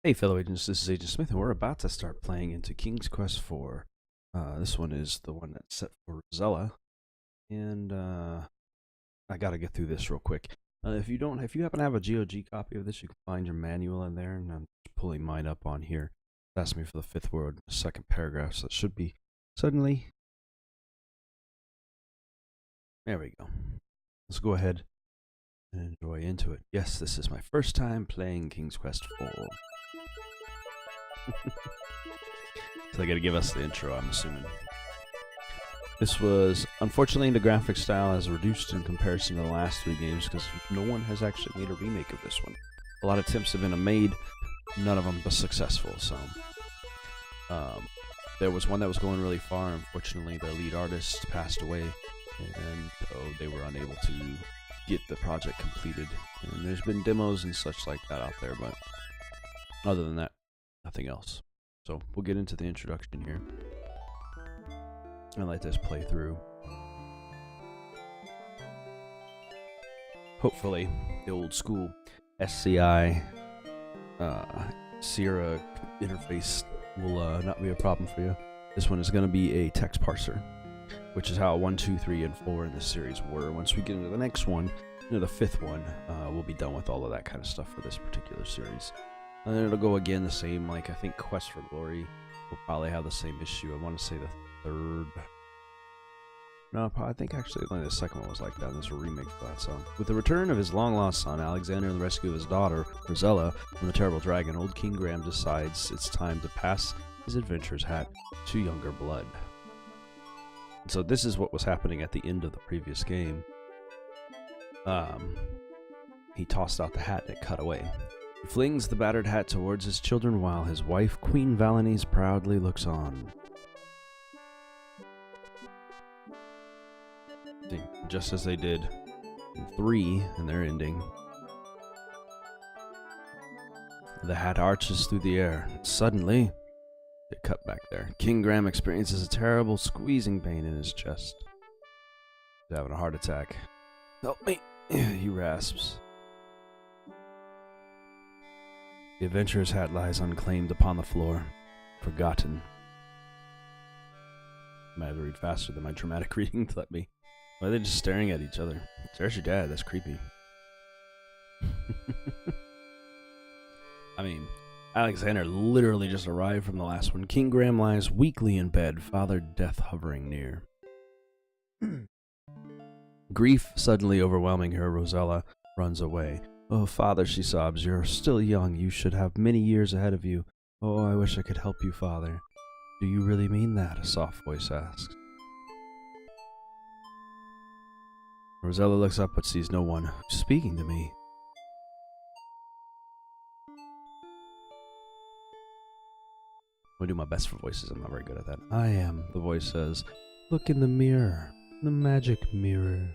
Hey fellow agents, this is Agent Smith and we're about to start playing into King's Quest 4. This one is the one that's set for Rosella, and I gotta get through this real quick. If you happen to have a GOG copy of this, you can find your manual in there, and I'm just pulling mine up on here. It asked me for the fifth word, the second paragraph, so it should be suddenly. There we go. Let's go ahead and enjoy into it. Yes, this is my first time playing King's Quest 4. So they gotta give us the intro, I'm assuming. This was, unfortunately, the graphic style has reduced in comparison to the last three games because no one has actually made a remake of this one. A lot of attempts have been made, none of them were successful, so. There was one that was going really far. Unfortunately, the lead artist passed away, and they were unable to get the project completed. And there's been demos and such like that out there, but other than that, nothing else. So we'll get into the introduction here and let this play through. Hopefully the old school SCI Sierra interface will not be a problem for you. This one is going to be a text parser, which is how 1, 2, 3, and 4 in this series were. Once we get into the next one, the fifth one, we'll be done with all of that kind of stuff for this particular series. And then it'll go again the same, like I think Quest for Glory will probably have the same issue. I want to say the third. No, I think actually only the second one was like that, and there's a remake for that. So, with the return of his long-lost son, Alexander, and the rescue of his daughter, Rosella, from the terrible dragon, old King Graham decides it's time to pass his adventurer's hat to younger blood. And so this is what was happening at the end of the previous game. He tossed out the hat and it cut away. He flings the battered hat towards his children while his wife, Queen Valanice, proudly looks on. Just as they did in 3 and their ending. The hat arches through the air. Suddenly, it cut back there. King Graham experiences a terrible squeezing pain in his chest. He's having a heart attack. Help me, he rasps. The adventurer's hat lies unclaimed upon the floor, forgotten. I might have to read faster than my dramatic reading let me. Why are they just staring at each other? There's your dad, that's creepy. I mean, Alexander literally just arrived from the last one. King Graham lies weakly in bed, Father Death hovering near. Grief suddenly overwhelming her, Rosella runs away. Oh, Father, she sobs, you're still young. You should have many years ahead of you. Oh, I wish I could help you, Father. Do you really mean that? A soft voice asks. Rosella looks up but sees no one speaking to me. I'm gonna do my best for voices. I'm not very good at that. I am, the voice says. Look in the mirror. The magic mirror.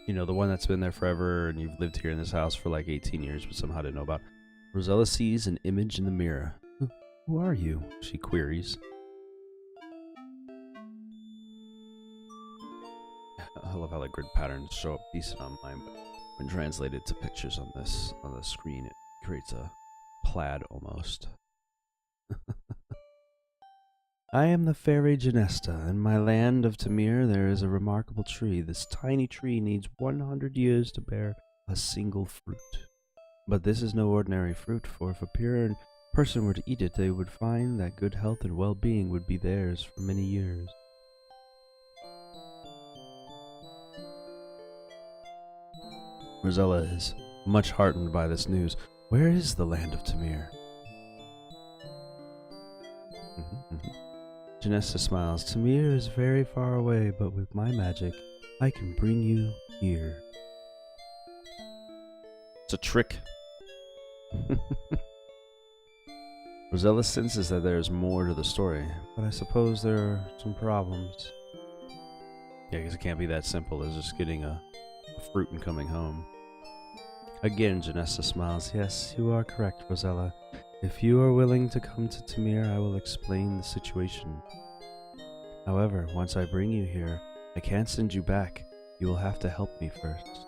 You know, the one that's been there forever and you've lived here in this house for like 18 years but somehow didn't know about. Rosella sees an image in the mirror. Who are you? She queries. I love how the grid patterns show up decent on mine, but when translated to pictures on the screen, it creates a plaid almost. I am the fairy Genesta. In my land of Tamir, there is a remarkable tree. This tiny tree needs 100 years to bear a single fruit. But this is no ordinary fruit, for if a pure person were to eat it, they would find that good health and well-being would be theirs for many years. Rosella is much heartened by this news. Where is the land of Tamir? Genesta smiles. Tamir is very far away, but with my magic, I can bring you here. It's a trick. Rosella senses that there is more to the story, but I suppose there are some problems. Yeah, because it can't be that simple as just getting a fruit and coming home. Again, Genesta smiles. Yes, you are correct, Rosella. If you are willing to come to Tamir, I will explain the situation. However, once I bring you here, I can't send you back. You will have to help me first.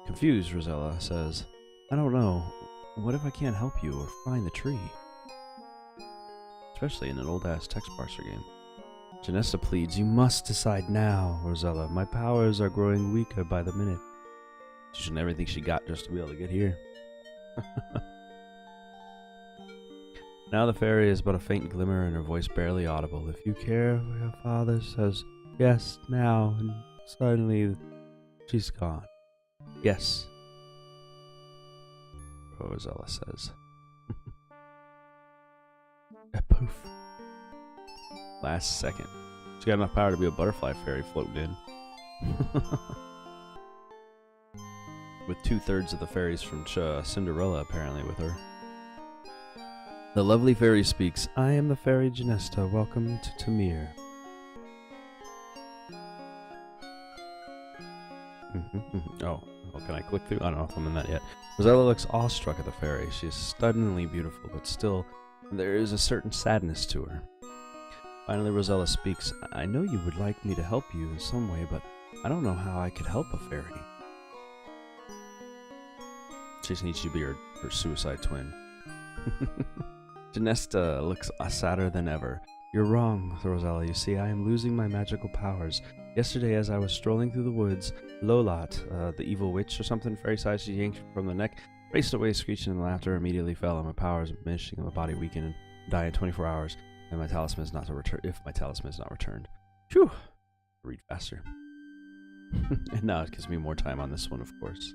Confused, Rosella says, I don't know. What if I can't help you or find the tree? Especially in an old-ass text parser game. Janessa pleads, you must decide now, Rosella. My powers are growing weaker by the minute. She's done everything she got just to be able to get here. Now the fairy is but a faint glimmer and her voice barely audible. If you care, your father says yes now, and suddenly she's gone. Yes, Rosella says. A poof. Last second. She got enough power to be a butterfly fairy floating in. With 2/3 of the fairies from Cinderella apparently with her. The lovely fairy speaks, I am the fairy Janesta. Welcome to Tamir. Oh, can I click through? I don't know if I'm in that yet. Rosella looks awestruck at the fairy. She is stunningly beautiful, but still, there is a certain sadness to her. Finally, Rosella speaks, I know you would like me to help you in some way, but I don't know how I could help a fairy. She just needs you to be her suicide twin. Janesta looks sadder than ever. You're wrong, Rosella. You see, I am losing my magical powers. Yesterday, as I was strolling through the woods, Lola, the evil witch or something, fairy-sized, she yanked from the neck, raced away, screeching and laughter, immediately fell, and my powers diminishing, and my body weakened, and die in 24 hours, and my talisman is not to return. If my talisman is not returned, phew, read faster. And now it gives me more time on this one, of course.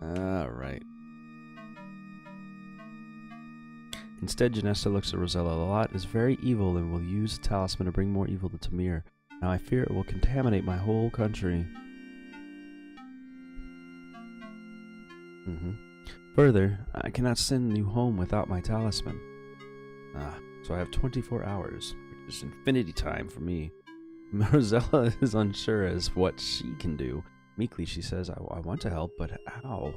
All right. Instead, Janessa looks at Rosella. Lola is very evil and will use the talisman to bring more evil to Tamir. Now I fear it will contaminate my whole country. Further, I cannot send you home without my talisman. So I have 24 hours, which is infinity time for me. Rosella is unsure as what she can do. Meekly she says, I want to help, but how?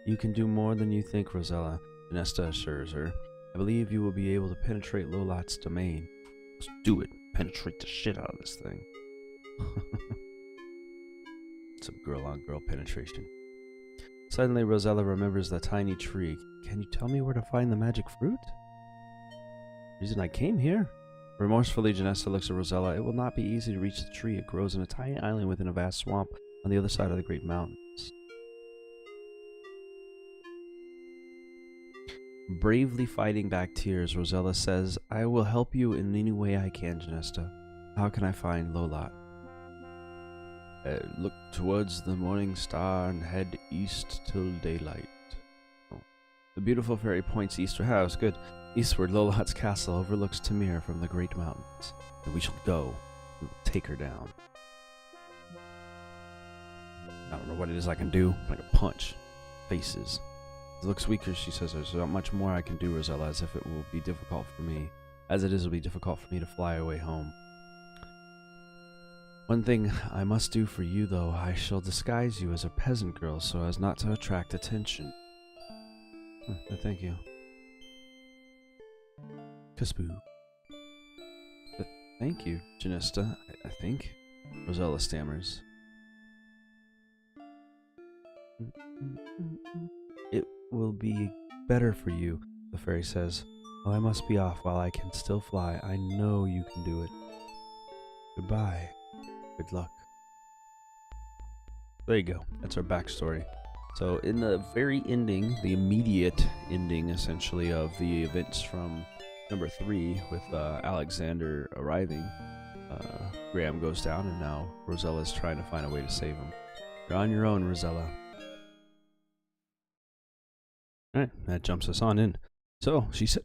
You can do more than you think, Rosella, Janesta assures her. I believe you will be able to penetrate Lolot's domain. Let's do it. Penetrate the shit out of this thing. Some girl-on-girl penetration. Suddenly, Rosella remembers the tiny tree. Can you tell me where to find the magic fruit? Reason I came here. Remorsefully, Janessa looks at Rosella. It will not be easy to reach the tree. It grows in a tiny island within a vast swamp on the other side of the great mountains. Bravely fighting back tears, Rosella says, I will help you in any way I can, Janesta. How can I find Lola? Look towards the morning star and head east till daylight. Oh. The beautiful fairy points east to house. Good. Eastward, Lolot's castle overlooks Tamir from the great mountains. And we shall go. We will take her down. I don't know what it is I can do. I can punch faces. It looks weaker, she says. There's not much more I can do, Rosella, as if it will be difficult for me. As it is, it will be difficult for me to fly away home. One thing I must do for you, though, I shall disguise you as a peasant girl so as not to attract attention. Thank you. Kaspoo. Thank you, Janesta, I think. Rosella stammers. It will be better for you, the fairy says. Well, I must be off while I can still fly. I know you can do it. Goodbye. Good luck. There you go. That's our backstory. So in the very ending, the immediate ending, essentially, of the events from number 3 with Alexander arriving, Graham goes down, and now Rosella's trying to find a way to save him. You're on your own, Rosella. Alright, that jumps us on in. So, she said,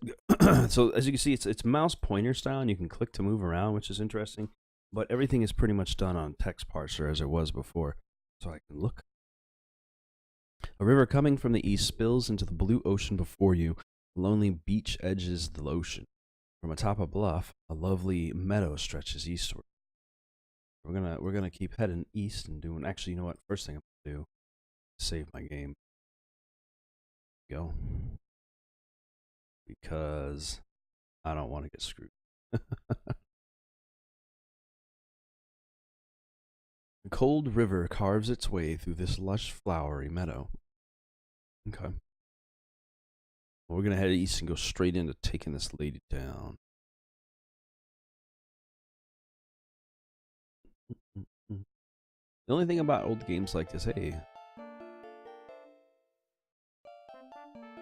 so as you can see, it's mouse pointer style, and you can click to move around, which is interesting. But everything is pretty much done on text parser as it was before. So I can look. A river coming from the east spills into the blue ocean before you. A lonely beach edges the ocean. From atop a bluff, a lovely meadow stretches eastward. We're gonna keep heading east and doing. Actually, you know what? First thing I'm gonna do is save my game. Go. Because I don't want to get screwed. A cold river carves its way through this lush, flowery meadow. Okay. Well, we're going to head east and go straight into taking this lady down. The only thing about old games like this, hey,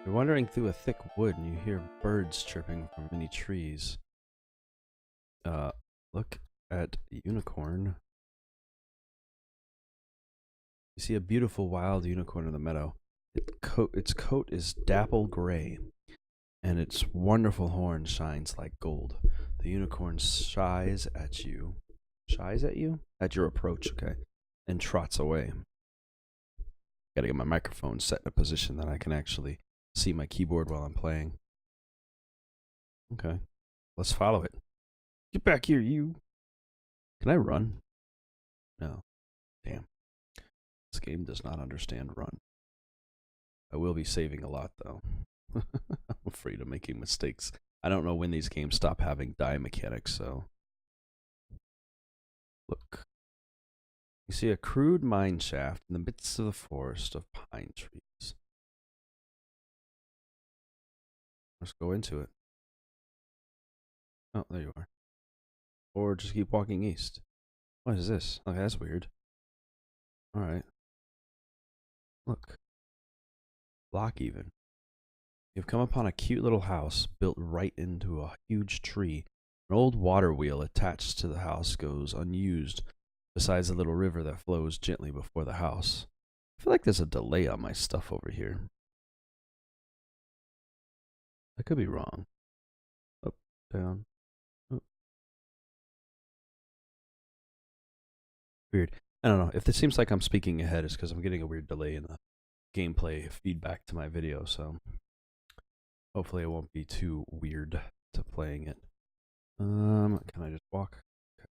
you're wandering through a thick wood and you hear birds chirping from many trees. Look at a unicorn. You see a beautiful wild unicorn in the meadow. Its coat is dapple gray, and its wonderful horn shines like gold. The unicorn shies at you. Shies at you? At your approach, okay. And trots away. Gotta get my microphone set in a position that I can actually see my keyboard while I'm playing. Okay. Let's follow it. Get back here, you. Can I run? No. Damn. This game does not understand run. I will be saving a lot, though. I'm afraid of making mistakes. I don't know when these games stop having die mechanics, so... Look. You see a crude mine shaft in the midst of the forest of pine trees. Let's go into it. Oh, there you are. Or just keep walking east. What is this? Okay, that's weird. Alright. Look. Block even. You've come upon a cute little house built right into a huge tree. An old water wheel attached to the house goes unused, besides a little river that flows gently before the house. I feel like there's a delay on my stuff over here. I could be wrong. Up, down, up. Weird. I don't know. If it seems like I'm speaking ahead, it's because I'm getting a weird delay in the gameplay feedback to my video, so hopefully it won't be too weird to playing it. Can I just walk? Okay.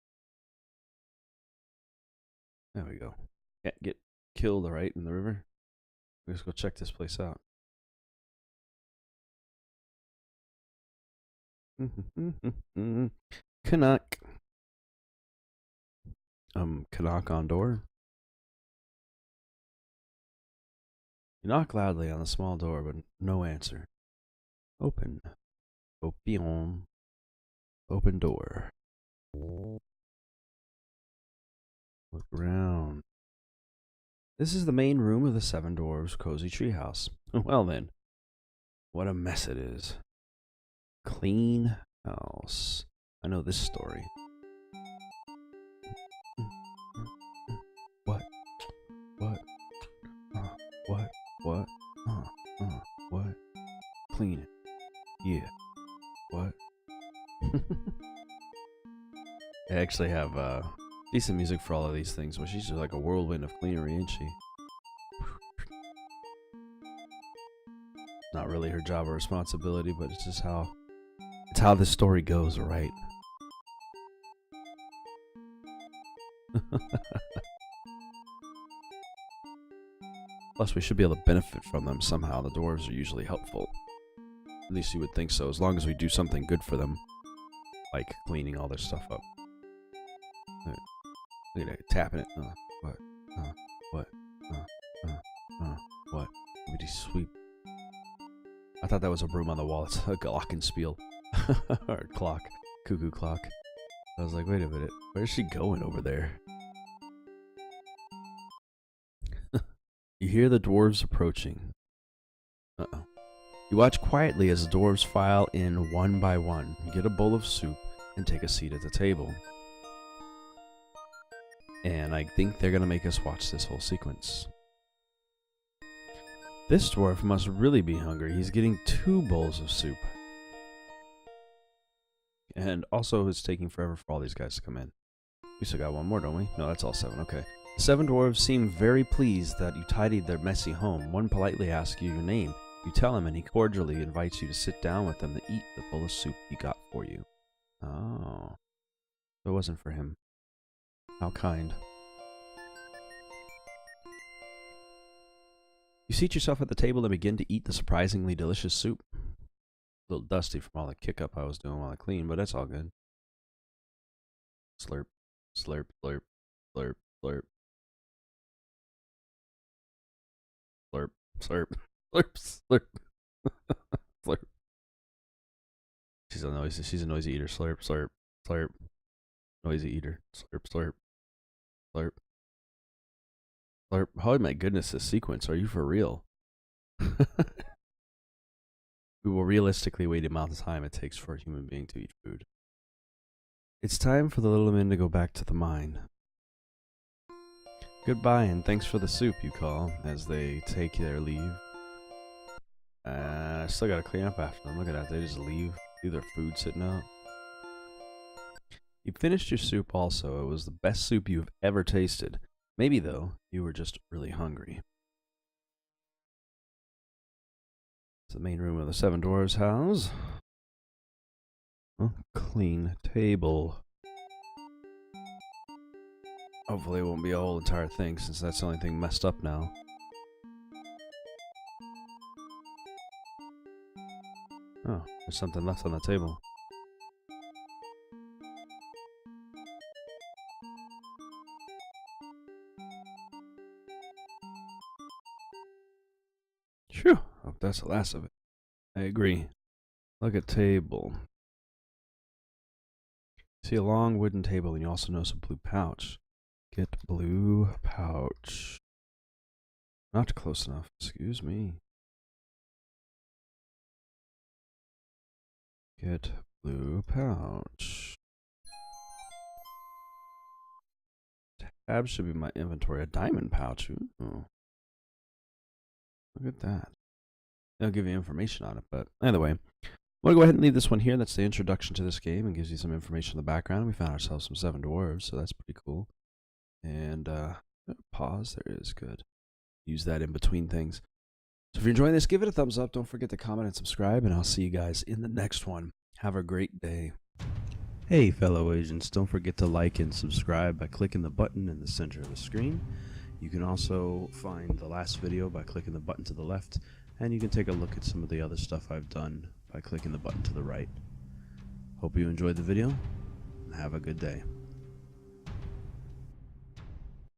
There we go. Can't get killed, right, in the river. Let's go check this place out. Canuck. Canuck on door. You knock loudly on the small door, but no answer. Open. Open. Open door. Look around. This is the main room of the Seven Dwarves' cozy treehouse. Well then, what a mess it is. Clean house. I know this story. What? What? What? What? What? Clean it. Yeah. What? I actually have decent music for all of these things, but she's just like a whirlwind of cleanery, ain't she? Not really her job or responsibility, but it's just how this story goes, right? Plus, we should be able to benefit from them somehow. The dwarves are usually helpful. At least you would think so, as long as we do something good for them. Like cleaning all their stuff up. Look at that, tapping it. What? What? What? Maybe sweep. I thought that was a broom on the wall. It's a glockenspiel. Or clock. Cuckoo clock. I was like, wait a minute. Where's she going over there? You hear the dwarves approaching. Uh-oh. You watch quietly as the dwarves file in one by one, get a bowl of soup, and take a seat at the table. And I think they're going to make us watch this whole sequence. This dwarf must really be hungry. He's getting 2 bowls of soup. And also, it's taking forever for all these guys to come in. We still got one more, don't we? No, that's all 7. Okay. The 7 dwarves seem very pleased that you tidied their messy home. One politely asks you your name. You tell him, and he cordially invites you to sit down with them to eat the bowl of soup he got for you. Oh. It wasn't for him. How kind. You seat yourself at the table and begin to eat the surprisingly delicious soup. A little dusty from all the kick-up I was doing while I cleaned, but that's all good. Slurp, slurp, slurp, slurp, slurp. Slurp. Slurp. Slurp. Slurp. She's a noisy eater. Slurp. Slurp. Slurp. Noisy eater. Slurp. Slurp. Slurp. Slurp. Oh my goodness, this sequence. Are you for real? We will realistically wait the amount of time it takes for a human being to eat food. It's time for the little men to go back to the mine. Goodbye and thanks for the soup, you call, as they take their leave. I still gotta clean up after them. Look at that, they just leave their food sitting out. You finished your soup also. It was the best soup you've ever tasted. Maybe, though, you were just really hungry. It's the main room of the Seven Dwarves' house. Oh, clean table. Hopefully it won't be a whole entire thing, since that's the only thing messed up now. Oh, there's something left on the table. Phew, hope that's the last of it. I agree. Look at table. See a long wooden table, and you also notice a blue pouch. Get blue pouch. Not close enough, excuse me. Get blue pouch. Tab should be my inventory. A diamond pouch. Ooh. Look at that. They'll give you information on it, but either way. I'm going to go ahead and leave this one here. That's the introduction to this game and gives you some information in the background. We found ourselves some 7 dwarves, so that's pretty cool. And pause. There is good. Use that in between things. So if you're enjoying this, give it a thumbs up. Don't forget to comment and subscribe, and I'll see you guys in the next one. Have a great day. Hey, fellow agents. Don't forget to like and subscribe by clicking the button in the center of the screen. You can also find the last video by clicking the button to the left, and you can take a look at some of the other stuff I've done by clicking the button to the right. Hope you enjoyed the video, and have a good day.